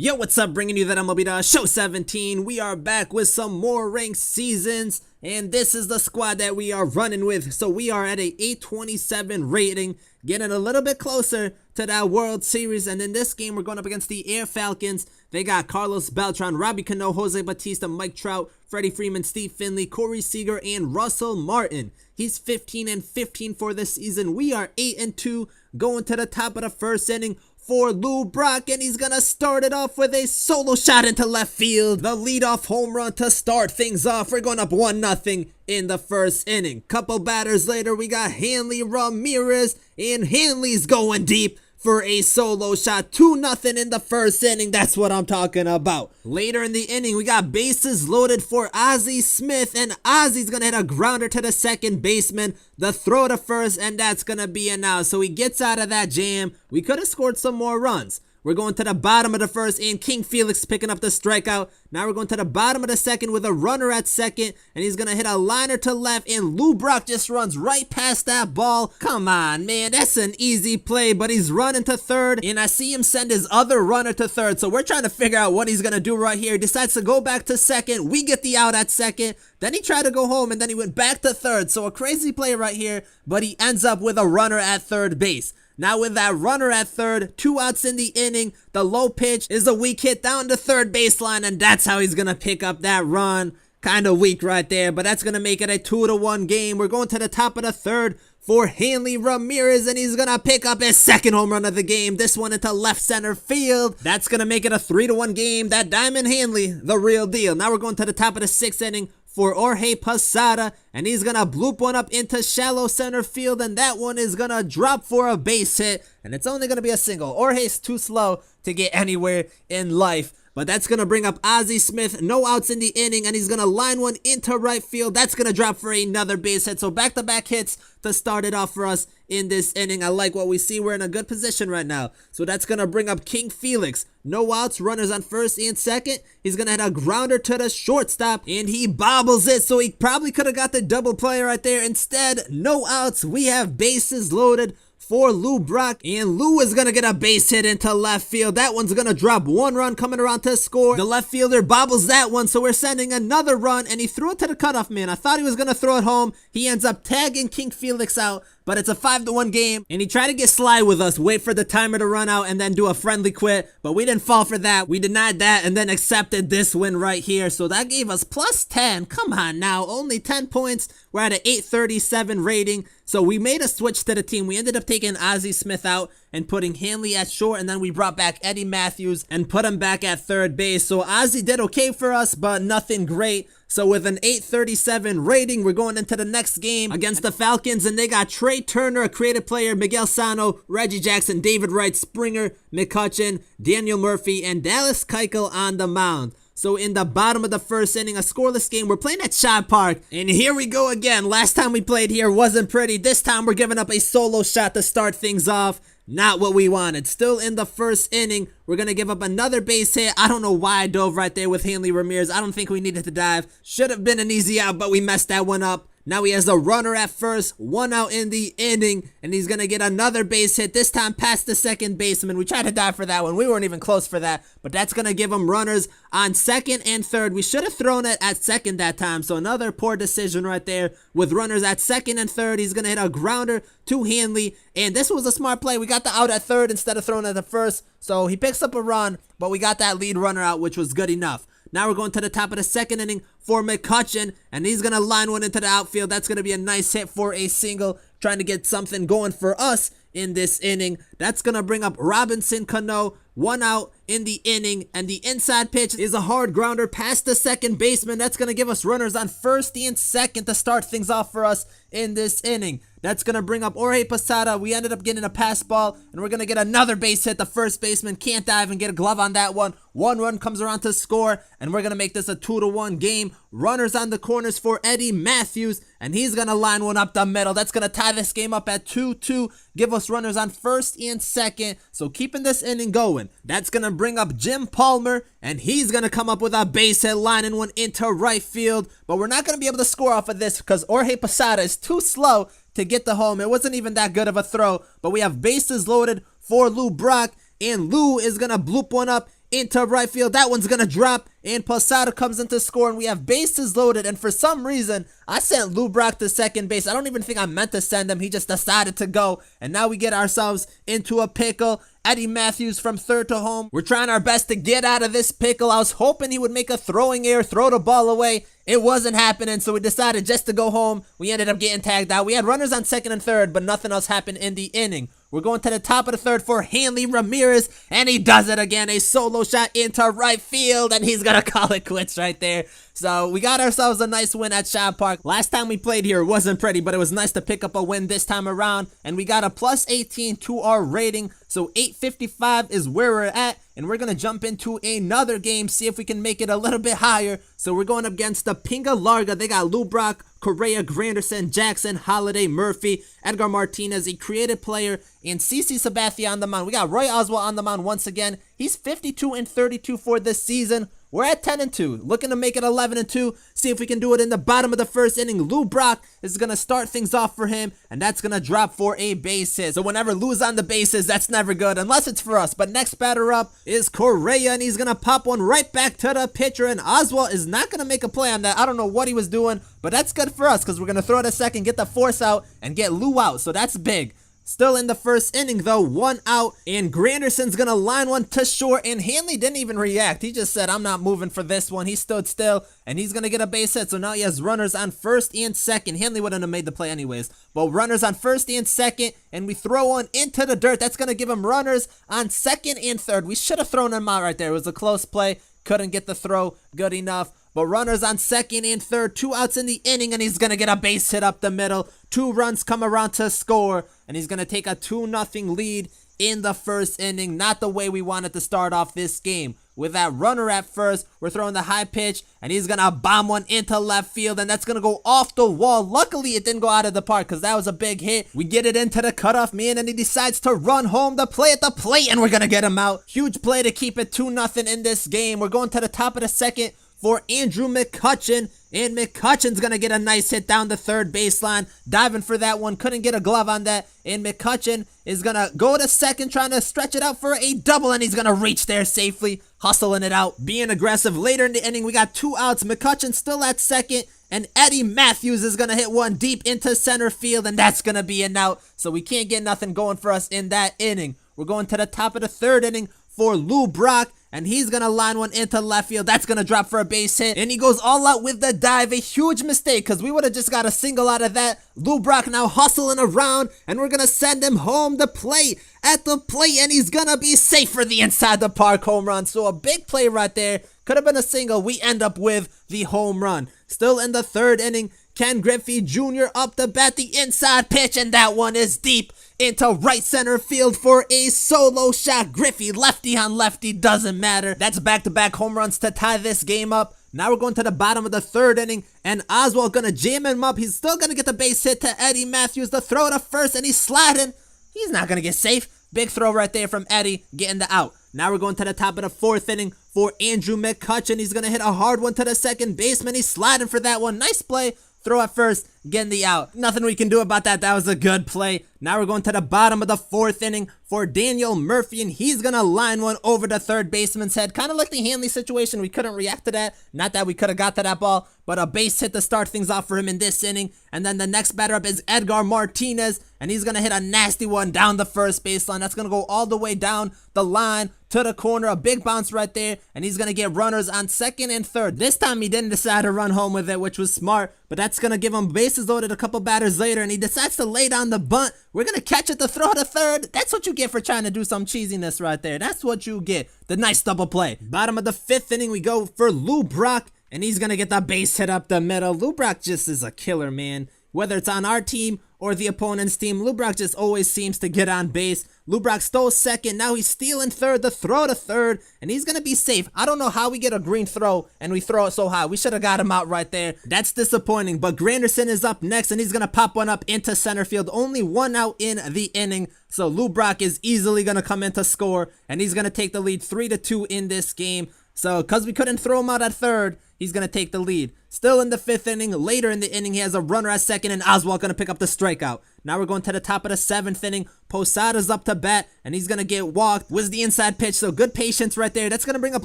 Yo, what's up? Bringing you that MLB Show 17. We are back with some more ranked seasons, and this is the squad that we are running with. So we are at a 827 rating, getting a little bit closer to that World Series. And in this game, we're going up against the Air Falcons. They got Carlos Beltran, Robbie Cano, Jose Bautista, Mike Trout, Freddie Freeman, Steve Finley, Corey Seager, and Russell Martin. He's 15-15 for this season. We are 8-2, going to the top of the first inning for Lou Brock, and he's gonna start it off with a solo shot into left field. The leadoff home run to start things off. We're going up 1-0 in the first inning. Couple batters later, we got Hanley Ramirez, and Hanley's going deep for a solo shot. 2-0 in the first inning. That's what I'm talking about. Later in the inning, we got bases loaded for Ozzie Smith, and Ozzie's gonna hit a grounder to the second baseman. The throw to first, and that's gonna be an out. So he gets out of that jam. We could have scored some more runs. We're going to the bottom of the first, and King Felix picking up the strikeout. Now we're going to the bottom of the second with a runner at second, and he's going to hit a liner to left, and Lou Brock just runs right past that ball. Come on, man, that's an easy play, but he's running to third, and I see him send his other runner to third, so we're trying to figure out what he's going to do right here. He decides to go back to second. We get the out at second. Then he tried to go home, and then he went back to third, so a crazy play right here, but he ends up with a runner at third base. Now with that runner at third, 2 outs in the inning, the low pitch is a weak hit down to third baseline, and that's how he's going to pick up that run. Kind of weak right there, but that's going to make it a 2-1 game. We're going to the top of the third for Hanley Ramirez, and he's going to pick up his second home run of the game. This one into left center field. That's going to make it a 3-1 game. That Diamond Hanley, the real deal. Now we're going to the top of the sixth inning for Jorge Posada, and he's gonna bloop one up into shallow center field, and that one is gonna drop for a base hit, and it's only gonna be a single. Jorge's too slow to get anywhere in life, but that's gonna bring up Ozzie Smith. No outs in the inning, and he's gonna line one into right field. That's gonna drop for another base hit. So back-to-back hits to start it off for us in this inning. I like what we see. We're in a good position right now. So that's gonna bring up King Felix. No outs, runners on first and second. He's gonna hit a grounder to the shortstop, and he bobbles it. So he probably could have got the double play right there. Instead, no outs. We have bases loaded for Lou Brock, and Lou is gonna get a base hit into left field. That one's gonna drop 1 run coming around to score. The left fielder bobbles that one, so we're sending another run, and he threw it to the cutoff man. I thought he was gonna throw it home. He ends up tagging King Felix out, but it's a 5-1 game, and he tried to get sly with us, wait for the timer to run out, and then do a friendly quit, but we didn't fall for that. We denied that, and then accepted this win right here, so that gave us plus 10. Come on now, only 10 points. We're at an 837 rating, so we made a switch to the team. We ended up taking Ozzie Smith out and putting Hanley at short, and then we brought back Eddie Matthews and put him back at third base. So Ozzie did okay for us, but nothing great. So with an 837 rating, we're going into the next game against the Falcons, and they got Trey Turner, a creative player, Miguel Sano, Reggie Jackson, David Wright, Springer, McCutchen, Daniel Murphy, and Dallas Keuchel on the mound. So in the bottom of the first inning, a scoreless game. We're playing at Shaw Park, and here we go again. Last time we played here wasn't pretty. This time we're giving up a solo shot to start things off. Not what we wanted. Still in the first inning, we're going to give up another base hit. I don't know why I dove right there with Hanley Ramirez. I don't think we needed to dive. Should have been an easy out, but we messed that one up. Now he has a runner at first, 1 out in the inning, and he's going to get another base hit, this time past the second baseman. We tried to dive for that one. We weren't even close for that, but that's going to give him runners on second and third. We should have thrown it at second that time, so another poor decision right there with runners at second and third. He's going to hit a grounder to Hanley, and this was a smart play. We got the out at third instead of throwing it at first, so he picks up a run, but we got that lead runner out, which was good enough. Now we're going to the top of the second inning for McCutchen, and he's going to line one into the outfield. That's going to be a nice hit for a single, trying to get something going for us in this inning. That's going to bring up Robinson Cano, 1 out in the inning, and the inside pitch is a hard grounder past the second baseman. That's going to give us runners on first and second to start things off for us in this inning. That's going to bring up Jorge Posada. We ended up getting a pass ball, and we're going to get another base hit. The first baseman can't dive and get a glove on that one. 1 run comes around to score, and we're going to make this a 2-1 game. Runners on the corners for Eddie Matthews, and he's going to line one up the middle. That's going to tie this game up at 2-2, give us runners on first and second, so keeping this inning going. That's going to bring up Jim Palmer, and he's going to come up with a base hit, lining one into right field, but we're not going to be able to score off of this because Jorge Posada is too slow to get the home. It wasn't even that good of a throw, but we have bases loaded for Lou Brock, and Lou is going to bloop one up into right field. That one's gonna drop, and Posada comes into score, and we have bases loaded. And for some reason, I sent Lou Brock to second base. I don't even think I meant to send him. He just decided to go, and now we get ourselves into a pickle. Eddie Matthews from third to home. We're trying our best to get out of this pickle. I was hoping he would make a throwing error, throw the ball away. It wasn't happening, so we decided just to go home. We ended up getting tagged out. We had runners on second and third, but nothing else happened in the inning. We're going to the top of the third for Hanley Ramirez, and he does it again. A solo shot into right field, and he's going to call it quits right there. So we got ourselves a nice win at Shaw Park. Last time we played here, it wasn't pretty, but it was nice to pick up a win this time around. And we got a plus 18 to our rating. So 855 is where we're at. And we're going to jump into another game, see if we can make it a little bit higher. So we're going up against the Pinga Larga. They got Lou Brock, Correa, Granderson, Jackson, Holiday, Murphy, Edgar Martinez, a creative player, and CC Sabathia on the mound. We got Roy Oswalt on the mound once again. He's 52 and 32 for this season. We're at 10 and 2, looking to make it 11 and 2. See if we can do it in the bottom of the first inning. Lou Brock is going to start things off for him, and that's going to drop for a base hit. So whenever Lou's on the bases, that's never good, unless it's for us. But next batter up is Correa, and he's going to pop one right back to the pitcher, and Oswalt is not going to make a play on that. I don't know what he was doing, but that's good for us because we're going to throw it a second, get the force out, and get Lou out. So that's big. Still in the first inning though, 1 out, and Granderson's gonna line one to short, and Hanley didn't even react. He just said, I'm not moving for this one. He stood still, and he's gonna get a base hit. So now he has runners on first and second. Hanley wouldn't have made the play anyways, but runners on first and second, and we throw one into the dirt. That's gonna give him runners on second and third. We should have thrown him out right there. It was a close play, couldn't get the throw good enough. But runners on second and third, 2 outs in the inning, and he's going to get a base hit up the middle. 2 runs come around to score, and he's going to take a 2-0 lead in the first inning. Not the way we wanted to start off this game. With that runner at first, we're throwing the high pitch, and he's going to bomb one into left field, and that's going to go off the wall. Luckily, it didn't go out of the park because that was a big hit. We get it into the cutoff man, and he decides to run home the play at the plate, and we're going to get him out. Huge play to keep it 2-0 in this game. We're going to the top of the second for Andrew McCutchen, and McCutchen's gonna get a nice hit down the third baseline, diving for that one, couldn't get a glove on that, and McCutchen is gonna go to second, trying to stretch it out for a double, and he's gonna reach there safely, hustling it out, being aggressive. Later in the inning, we got 2 outs, McCutchen still at second, and Eddie Matthews is gonna hit one deep into center field, and that's gonna be an out, so we can't get nothing going for us in that inning. We're going to the top of the third inning for Lou Brock, and he's gonna line one into left field. That's gonna drop for a base hit, and he goes all out with the dive. A huge mistake, because we would have just got a single out of that. Lou Brock now hustling around, and we're gonna send him home to plate. At the plate, and he's gonna be safe for the inside the park home run. So a big play right there. Could have been a single. We end up with the home run. Still in the third inning, Ken Griffey Jr. up to bat, the inside pitch, and that one is deep into right center field for a solo shot. Griffey, lefty on lefty, doesn't matter. That's back-to-back home runs to tie this game up. Now we're going to the bottom of the third inning, and Oswalt gonna jam him up. He's still gonna get the base hit to Eddie Matthews. The throw to first, and he's sliding. He's not gonna get safe. Big throw right there from Eddie, getting the out. Now we're going to the top of the fourth inning for Andrew McCutchen. He's gonna hit a hard one to the second baseman. He's sliding for that one. Nice play. Throw at first, getting the out. Nothing we can do about that. That was a good play. Now we're going to the bottom of the fourth inning for Daniel Murphy, and he's going to line one over the third baseman's head. Kind of like the Hanley situation. We couldn't react to that. Not that we could have got to that ball, but a base hit to start things off for him in this inning. And then the next batter up is Edgar Martinez, and he's going to hit a nasty one down the first baseline. That's going to go all the way down the line to the corner. A big bounce right there, and he's going to get runners on second and third. This time he didn't decide to run home with it, which was smart, but that's going to give him bases loaded a couple batters later, and he decides to lay down the bunt. We're going to catch it to throw to third. That's what you get for trying to do some cheesiness right there. That's what you get. The nice double play. Bottom of the fifth inning, we go for Lou Brock, and he's going to get the base hit up the middle. Lou Brock just is a killer, man. Whether it's on our team or the opponent's team, Lou Brock just always seems to get on base. Lou Brock stole second. Now he's stealing third. The throw to third, and he's going to be safe. I don't know how we get a green throw and we throw it so high. We should have got him out right there. That's disappointing, but Granderson is up next, and he's going to pop one up into center field. Only 1 out in the inning, so Lou Brock is easily going to come in to score, and he's going to take the lead 3-2 in this game. So, because we couldn't throw him out at third, he's going to take the lead. Still in the fifth inning, later in the inning, he has a runner at second, and Oswalt going to pick up the strikeout. Now we're going to the top of the 7th inning. Posada's up to bat, and he's going to get walked. Was the inside pitch, so good patience right there. That's going to bring up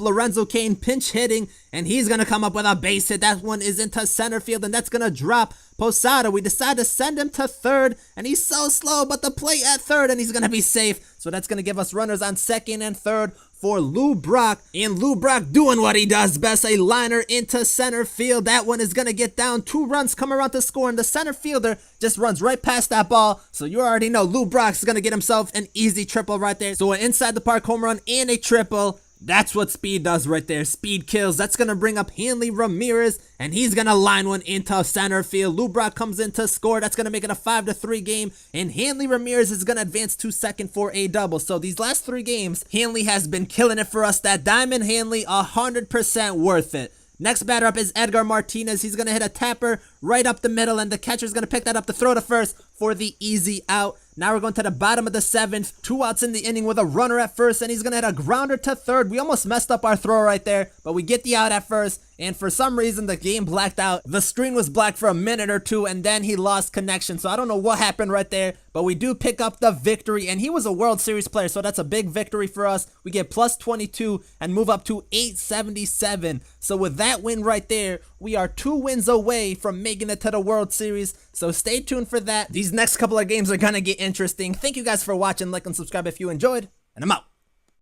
Lorenzo Cain, pinch hitting, and he's going to come up with a base hit. That one is into center field, and that's going to drop. Posada, we decide to send him to third, and he's so slow, but the play at third, and he's going to be safe. So that's going to give us runners on second and third for Lou Brock, and Lou Brock doing what he does best, a liner into center field. That one is going to get down. 2 runs come around to score, and the center fielder just runs right past that ball. So you already know Lou Brock's going to get himself an easy triple right there. So an inside the park home run and a triple. That's what speed does right there. Speed kills. That's going to bring up Hanley Ramirez, and he's going to line one into center field. Lou Brock comes in to score. That's going to make it a 5-3 game, and Hanley Ramirez is going to advance to second for a double. So these last 3 games, Hanley has been killing it for us. That diamond Hanley, 100% worth it. Next batter up is Edgar Martinez. He's going to hit a tapper right up the middle, and the catcher's going to pick that up to throw to first for the easy out. Now we're going to the bottom of the 7th. 2 outs in the inning with a runner at first, and he's going to hit a grounder to third. We almost messed up our throw right there, but we get the out at first, and for some reason the game blacked out. The screen was black for a minute or 2, and then he lost connection. So I don't know what happened right there, but we do pick up the victory, and he was a World Series player, so that's a big victory for us. We get plus 22 and move up to 877. So with that win right there, we are 2 wins away from making it to the World Series. So stay tuned for that. These next couple of games are gonna get interesting. Thank you guys for watching. Like and subscribe if you enjoyed, and I'm out.